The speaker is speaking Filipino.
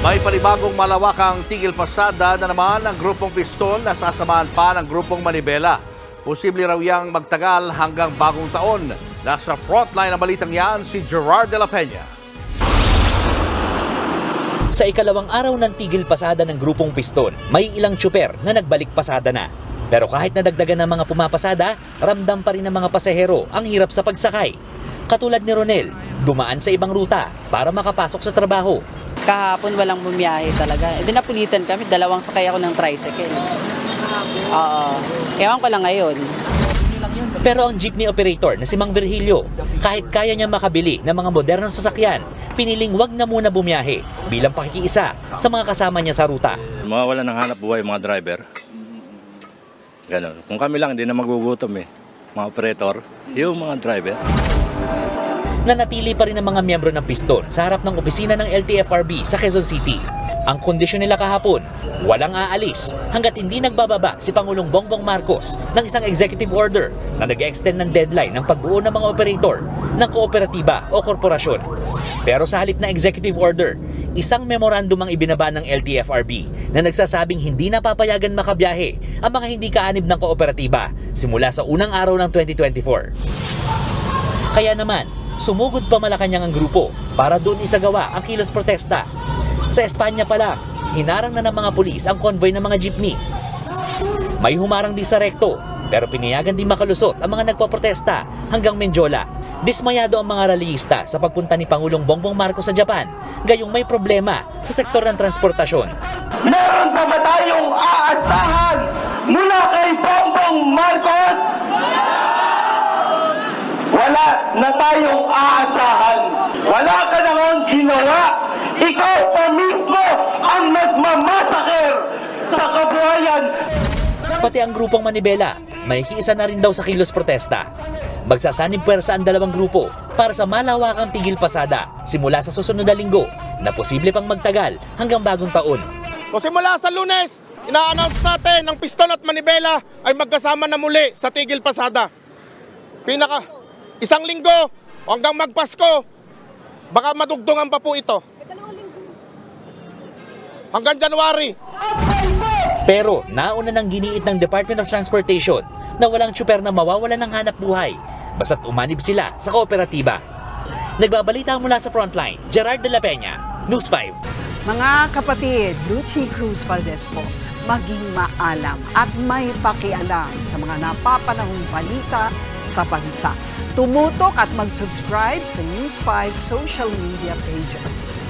May panibagong malawakang tigil pasada na naman ang grupong Piston na sasamahan pa ng grupong Manibela. Posible raw yang magtagal hanggang bagong taon. Nasa frontline ng balitang yan si Gerard de la Peña. Sa ikalawang araw ng tigil pasada ng grupong Piston, may ilang tsuper na nagbalik pasada na. Pero kahit nadagdagan ng mga pumapasada, ramdam pa rin ng mga pasahero ang hirap sa pagsakay. Katulad ni Ronel, dumaan sa ibang ruta para makapasok sa trabaho. Kahapon walang bumiyahe talaga. E di napulitan kami, dalawang sakay ako ng tricycle. Oo. Ewan ko lang ngayon. Pero ang jeepney operator na si Mang Virgilio, kahit kaya niya makabili ng mga modernong sasakyan, piniling wag na muna bumiyahe bilang pakikiisa sa mga kasama niya sa ruta. Mawawala ng hanap buhay mga driver. Ganon. Kung kami lang, hindi na magugutom mga operator, yung mga driver. Nanatili pa rin ang mga miyembro ng Piston sa harap ng opisina ng LTFRB sa Quezon City. Ang kondisyon nila kahapon, walang aalis hanggat hindi nagbababa si Pangulong Bongbong Marcos ng isang executive order na nag-extend ng deadline ng pagbuo ng mga operator ng kooperatiba o korporasyon. Pero sa halip na executive order, isang memorandum ang ibinaba ng LTFRB na nagsasabing hindi na papayagan makabiyahe ang mga hindi kaanib ng kooperatiba simula sa unang araw ng 2024. Kaya naman, sumugod pa Malacanang ang grupo para doon isagawa ang kilos protesta. Sa Espanya pa lang, hinarang na ng mga pulis ang convoy ng mga jeepney. May humarang di sa Recto, pero pinayagan din makalusot ang mga nagpaprotesta hanggang Menjola. Dismayado ang mga rallyista sa pagpunta ni Pangulong Bongbong Marcos sa Japan, gayong may problema sa sektor ng transportasyon. Meron pa ba tayong aasahan mula kay Bongbong Marcos? Wala na tayong aasahan. Wala ka namang ginawa. Ikaw pa mismo ang nagmamasaker sa kabuhayan. Pati ang grupong Manibela, may kiisa na rin daw sa kilos protesta. Magsasanib puwersa ang dalawang grupo para sa malawakang tigil pasada simula sa susunod na linggo na posible pang magtagal hanggang bagong taon. O simula sa Lunes, ina-announce natin ng Piston at Manibela ay magkasama na muli sa tigil pasada. Isang linggo hanggang magpasko, baka madugtungan pa po ito. Hanggang January. Pero nauna nang giniit ng Department of Transportation na walang tsuper na mawawalan ng hanap buhay basta't umanib sila sa kooperatiba. Nagbabalita mula sa Frontline, Gerard de la Peña, News 5. Mga kapatid, Lucy Cruz Valdez po, maging maalam at may pakialam sa mga napapanahong balita sa bansa. Tumutok at mag-subscribe sa News 5 social media pages.